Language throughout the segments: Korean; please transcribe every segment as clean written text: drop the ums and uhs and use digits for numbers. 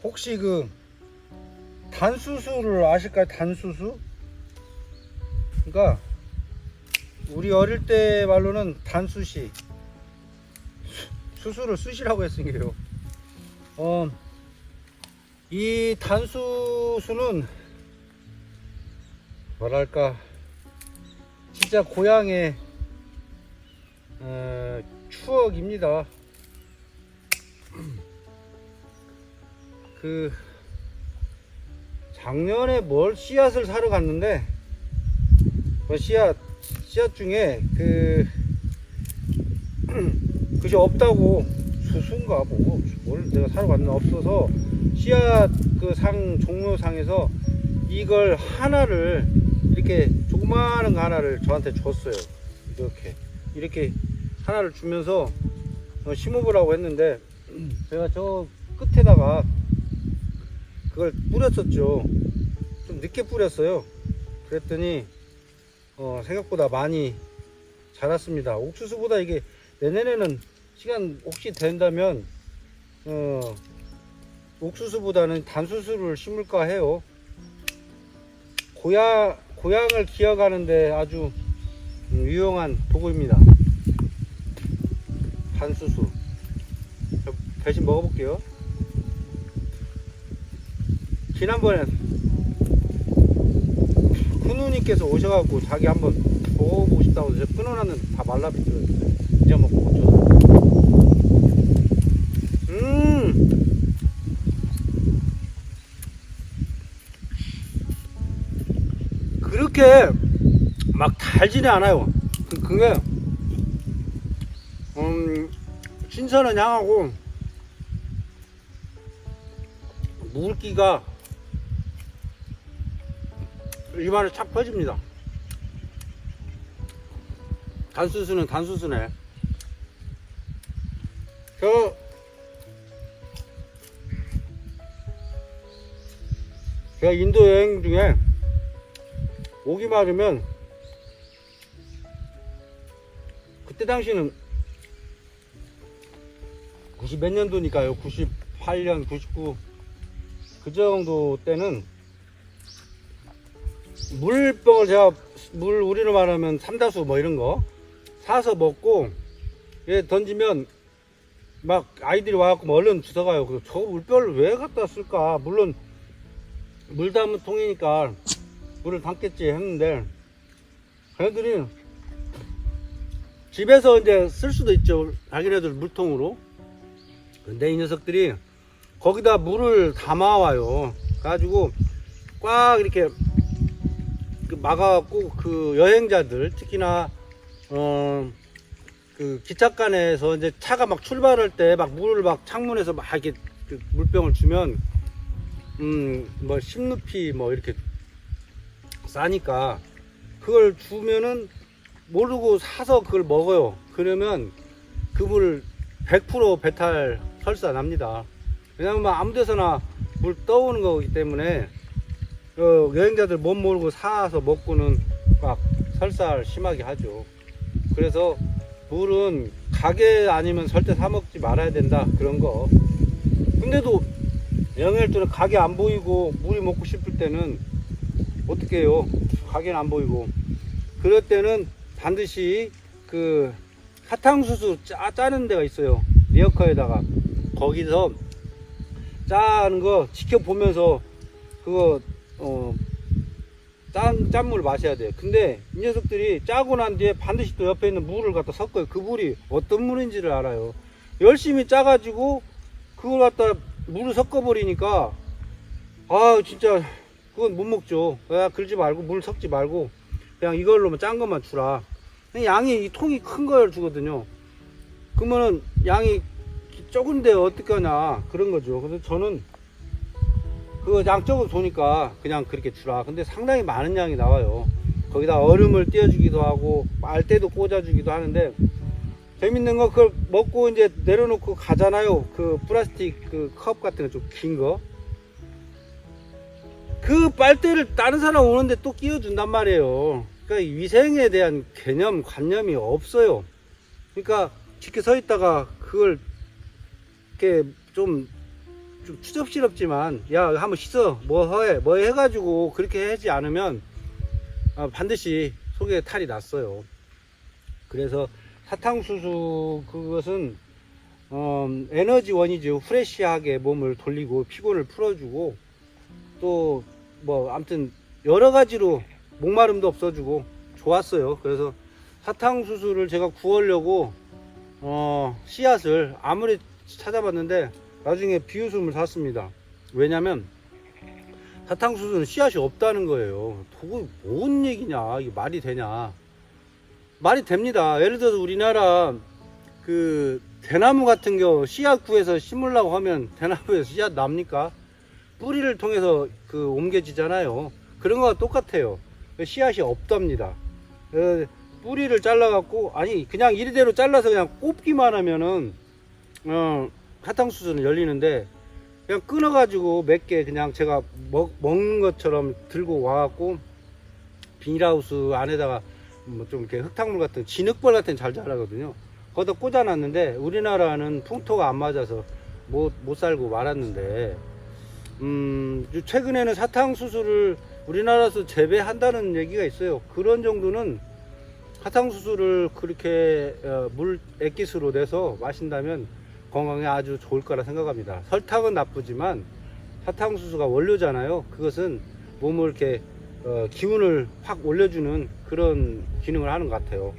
혹시 그 단수수를 아실까요? 단수수? 그러니까 우리 어릴 때 말로는 단수시, 수수를 수시라고 했으니까요. 이 단수수는 뭐랄까 진짜 고향의 추억입니다. 그 작년에 씨앗을 사러 갔는데 씨앗 중에 그것이 없다고, 수수인가 뭐 뭘 내가 사러 갔는데 없어서 씨앗 종묘상에서 이걸 하나를 이렇게 조그마한 거 하나를 저한테 줬어요. 이렇게 하나를 주면서 심어보라고 했는데 제가 저 끝에다가 그걸 뿌렸었죠. 좀 늦게 뿌렸어요. 그랬더니 생각보다 많이 자랐습니다. 옥수수보다 이게 내년에는 시간 혹시 된다면 옥수수보다는 단수수를 심을까 해요. 고향을 기억하는데 아주 유용한 도구입니다. 단수수. 대신 먹어볼게요. 지난번에 큰누님께서 오셔갖고 자기 한번 먹어보고 싶다고 해서 끊어놨는데 다 말라비더라고요. 이제 먹고 어쩌다. 그렇게 막 달지는 않아요. 그게 신선한 향하고 물기가 입안에 착 퍼집니다. 단수수는 단수수네. 제가 인도 여행 중에 오기 마르면 그때 당시는 90 몇 년도니까요. 98년, 99 그 정도 때는 물병을 제가 우리로 말하면 삼다수 뭐 이런 거 사서 먹고 얘 던지면 막 아이들이 와갖고 뭐 얼른 주워가요. 그래서 저 물병을 왜 갖다 쓸까? 물론 물 담은 통이니까 물을 담겠지 했는데 걔네들이 집에서 이제 쓸 수도 있죠. 자기네들 물통으로. 근데 이 녀석들이 거기다 물을 담아와요. 그래가지고 꽉 이렇게 막아갖고 그 여행자들 특히나 그 기찻간에서 이제 차가 막 출발할 때 막 물을 막 창문에서 막 이렇게 그 물병을 주면 뭐 10루피 뭐 이렇게 싸니까 그걸 주면은 모르고 사서 그걸 먹어요. 그러면 그 물 100% 배탈 설사 납니다. 왜냐면 아무 데서나 물 떠오는 거기 때문에 여행자들 못 모르고 사서 먹고는 막 설사를 심하게 하죠. 그래서 물은 가게 아니면 절대 사 먹지 말아야 된다, 그런 거. 근데도 여행할 때는 가게 안 보이고 물이 먹고 싶을 때는 어떻게 해요? 가게는 안 보이고. 그럴 때는 반드시 그 사탕수수 짜는 데가 있어요. 리어커에다가 거기서 짜는 거 지켜보면서 그거 짠 물 마셔야 돼요. 근데 이 녀석들이 짜고 난 뒤에 반드시 또 옆에 있는 물을 갖다 섞어요. 그 물이 어떤 물인지를 알아요. 열심히 짜가지고 그걸 갖다 물을 섞어버리니까 진짜 그건 못 먹죠. 그러지 말고 물 섞지 말고 그냥 이걸로만 짠 것만 주라. 양이 이 통이 큰 걸 주거든요. 그러면은 양이 적은데 어떻게 하냐 그런 거죠. 그래서 저는 그거 양적으로 보니까 그냥 그렇게 주라. 근데 상당히 많은 양이 나와요. 거기다 얼음을 띄워주기도 하고 빨대도 꽂아주기도 하는데 재밌는 거 그걸 먹고 이제 내려놓고 가잖아요. 그 플라스틱 그 컵 같은 거 좀 긴 거. 그 빨대를 다른 사람 오는데 또 끼워준단 말이에요. 그러니까 위생에 대한 개념, 관념이 없어요. 그러니까 지켜 서 있다가 그걸 이렇게 좀 좀 추접스럽지만 야 한번 씻어 뭐 해가지고 그렇게 하지 않으면 반드시 속에 탈이 났어요. 그래서 사탕수수 그것은 에너지원이죠. 프레시하게 몸을 돌리고 피곤을 풀어주고 또 뭐 아무튼 여러 가지로 목마름도 없어주고 좋았어요. 그래서 사탕수수를 제가 구하려고 씨앗을 아무리 찾아봤는데 나중에 비웃음을 샀습니다. 왜냐면 사탕수수는 씨앗이 없다는 거예요. 그거 뭔 얘기냐, 이게 말이 되냐. 말이 됩니다. 예를 들어서 우리나라 그 대나무 같은 경우 씨앗 구해서 심으려고 하면 대나무에서 씨앗 납니까? 뿌리를 통해서 그 옮겨지잖아요. 그런 거와 똑같아요. 씨앗이 없답니다. 뿌리를 잘라갖고 아니 그냥 이리대로 잘라서 그냥 꼽기만 하면은 사탕수수는 열리는데 그냥 끊어가지고 몇 개 그냥 제가 먹는 것처럼 들고 와갖고 비닐하우스 안에다가 뭐 좀 이렇게 흙탕물 같은 진흙벌 같은 잘 자라거든요. 거기다 꽂아놨는데 우리나라는 풍토가 안 맞아서 못 살고 말았는데 최근에는 사탕수수를 우리나라에서 재배한다는 얘기가 있어요. 그런 정도는 사탕수수를 그렇게 물 액기스로 내서 마신다면 건강에 아주 좋을 거라 생각합니다. 설탕은 나쁘지만 사탕수수가 원료잖아요. 그것은 몸을 이렇게 기운을 확 올려주는 그런 기능을 하는 것 같아요.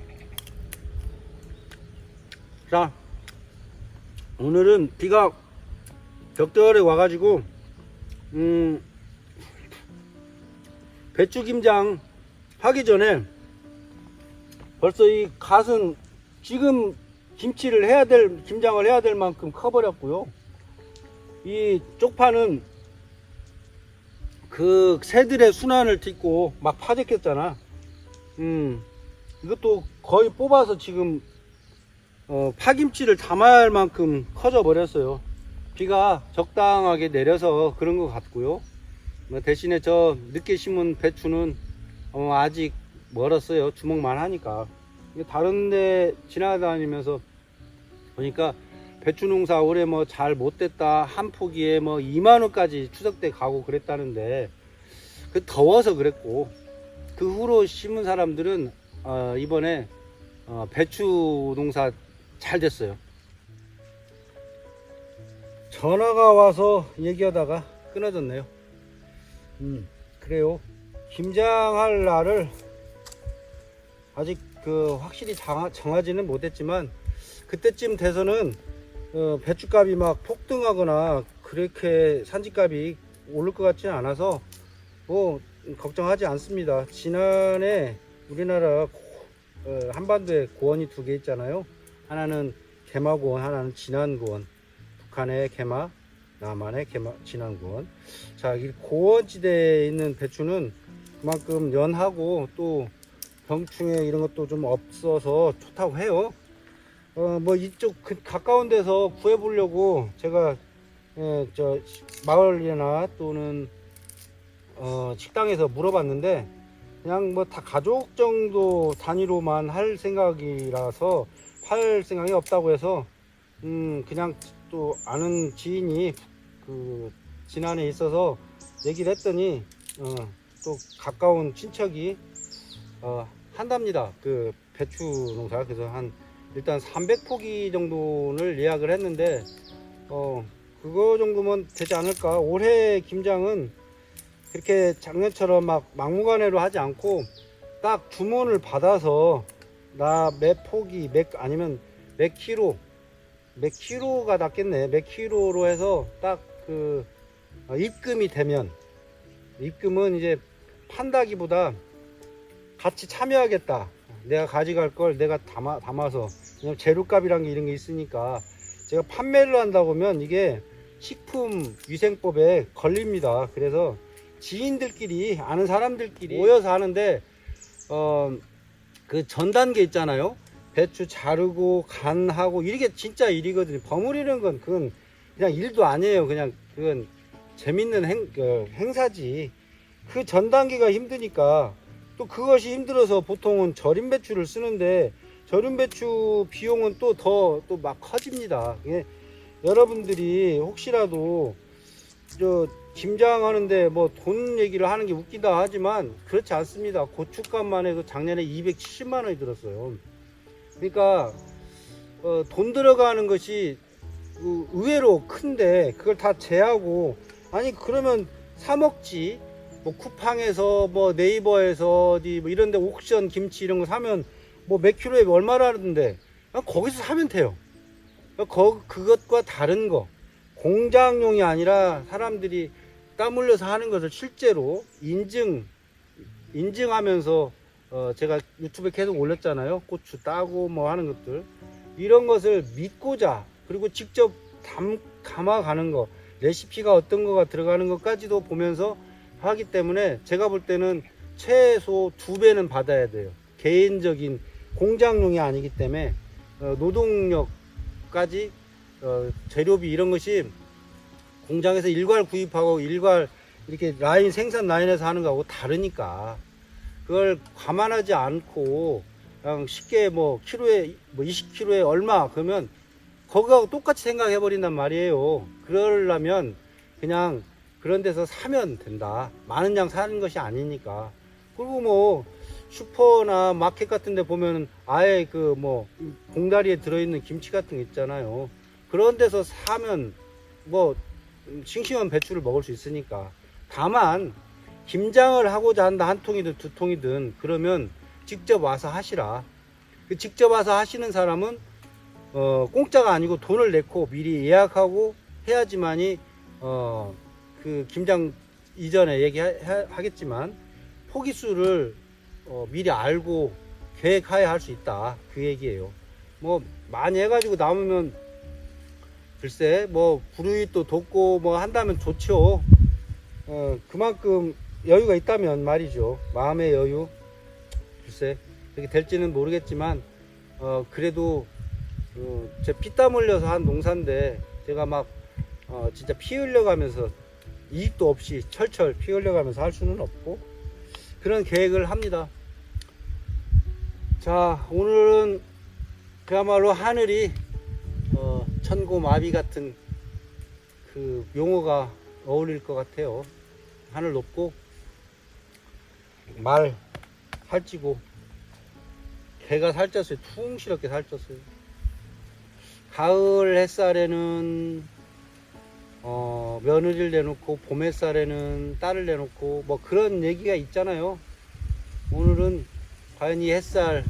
자, 오늘은 비가 적절히 와가지고 배추 김장 하기 전에 벌써 이 갓은 지금 김장을 해야 될 만큼 커버렸고요. 이 쪽파는 그 새들의 순환을 딛고 막 파졌겠잖아. 이것도 거의 뽑아서 지금 파김치를 담아야 할 만큼 커져 버렸어요. 비가 적당하게 내려서 그런 것 같고요. 대신에 저 늦게 심은 배추는 아직 멀었어요. 주먹만 하니까. 다른 데 지나다니면서 보니까 배추 농사 올해 뭐 잘 못됐다, 한 포기에 뭐 2만원까지 추석 때 가고 그랬다는데 그 더워서 그랬고, 그 후로 심은 사람들은 이번에 배추 농사 잘 됐어요. 전화가 와서 얘기하다가 끊어졌네요. 그래요. 김장할 날을 아직 확실히 정하지는 못했지만 그때쯤 돼서는 배추값이 막 폭등하거나 그렇게 산지값이 오를 것 같지는 않아서 뭐 걱정하지 않습니다. 지난해 우리나라 한반도에 고원이 2개 있잖아요. 하나는 개마고원, 하나는 진안고원. 북한의 개마, 남한의 진안고원. 자, 이 고원지대에 있는 배추는 그만큼 연하고 또 병충해 이런 것도 좀 없어서 좋다고 해요. 뭐 이쪽 가까운 데서 구해 보려고 제가 저 마을이나 또는 식당에서 물어봤는데 그냥 뭐 다 가족 정도 단위로만 할 생각이라서 팔 생각이 없다고 해서 그냥 또 아는 지인이 그 지난해 있어서 얘기를 했더니 또 가까운 친척이 한답니다. 그 배추 농사. 그래서 일단 300포기 정도를 예약을 했는데 그거 정도면 되지 않을까. 올해 김장은 그렇게 작년처럼 막 막무가내로 하지 않고 딱 주문을 받아서 나 몇 포기 아니면 몇 킬로가 낫겠네. 몇 킬로로 해서 딱 입금이 되면, 입금은 이제 판다기보다 같이 참여하겠다. 내가 가져갈 걸 내가 담아서. 왜냐면 재료값이란 게 이런 게 있으니까 제가 판매를 한다고 하면 이게 식품위생법에 걸립니다. 그래서 지인들끼리, 아는 사람들끼리 모여서 하는데 그 전 단계 있잖아요. 배추 자르고 간하고 이게 진짜 일이거든요. 버무리는 건 그건 그냥 일도 아니에요. 그냥 그건 재밌는 행사지. 그 전 단계가 힘드니까 또 그것이 힘들어서 보통은 절임 배추를 쓰는데 절임 배추 비용은 또 막 커집니다. 여러분들이 혹시라도 저 김장하는데 뭐 돈 얘기를 하는 게 웃기다 하지만 그렇지 않습니다. 고춧값만 해도 작년에 270만 원이 들었어요. 그러니까 돈 들어가는 것이 의외로 큰데 그걸 다 제하고, 아니 그러면 사 먹지. 뭐 쿠팡에서 뭐 네이버에서 어디 뭐 이런 데 옥션 김치 이런 거 사면 뭐 몇 킬로에 얼마라는데 거기서 사면 돼요. 그것과 다른 거, 공장용이 아니라 사람들이 땀 흘려서 하는 것을 실제로 인증하면서 제가 유튜브에 계속 올렸잖아요. 고추 따고 뭐 하는 것들, 이런 것을 믿고자, 그리고 직접 담아가는 거, 레시피가 어떤 거가 들어가는 것까지도 보면서 하기 때문에 제가 볼 때는 최소 2배는 받아야 돼요. 개인적인 공장용이 아니기 때문에 노동력까지 재료비 이런 것이 공장에서 일괄 구입하고 일괄 이렇게 생산 라인에서 하는 거하고 다르니까 그걸 감안하지 않고 그냥 쉽게 뭐 키로에 뭐 20kg에 얼마 그러면 거기하고 똑같이 생각해 버린단 말이에요. 그러려면 그냥 그런 데서 사면 된다. 많은 양 사는 것이 아니니까. 그리고 뭐 슈퍼나 마켓 같은 데 보면 아예 그 뭐 봉다리에 들어있는 김치 같은 거 있잖아요. 그런 데서 사면 뭐 싱싱한 배추를 먹을 수 있으니까. 다만 김장을 하고자 한다, 한 통이든 두 통이든, 그러면 직접 와서 하시라. 그 직접 와서 하시는 사람은 공짜가 아니고 돈을 내고 미리 예약하고 해야지만이 그 김장 이전에 얘기하겠지만 포기수를 미리 알고 계획하에 할 수 있다, 그 얘기예요. 뭐 많이 해가지고 남으면 글쎄 뭐 불우이 또 돕고 뭐 한다면 좋죠. 그만큼 여유가 있다면 말이죠. 마음의 여유, 글쎄 그렇게 될지는 모르겠지만 그래도 제 피땀 흘려서 한 농사인데 제가 막 진짜 피 흘려가면서 이익도 없이 철철 피 흘려가면서 할 수는 없고 그런 계획을 합니다. 자, 오늘은 그야말로 하늘이 천고마비 같은 그 용어가 어울릴 것 같아요. 하늘 높고 말 살찌고 개가 살쪘어요. 퉁실하게 살쪘어요. 가을 햇살에는 며느리를 내놓고 봄 햇살에는 딸을 내놓고 뭐 그런 얘기가 있잖아요. 오늘은 과연 이 햇살,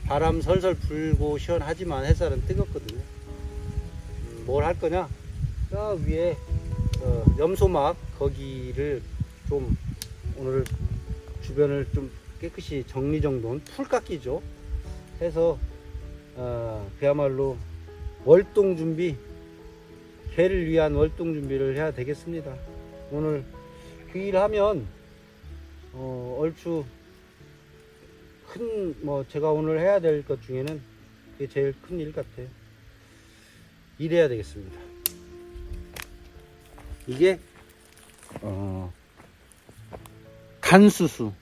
바람 설설 불고 시원하지만 햇살은 뜨겁거든요. 뭘 할 거냐? 저 위에 염소막 거기를 좀 오늘 주변을 좀 깨끗이 정리정돈, 풀 깎기죠 해서 그야말로 월동 준비, 개를 위한 월동 준비를 해야 되겠습니다. 오늘 그 일 하면 얼추 큰 뭐 제가 오늘 해야 될 것 중에는 그게 제일 큰 일 같아요. 일해야 되겠습니다. 이게 단수수입니다.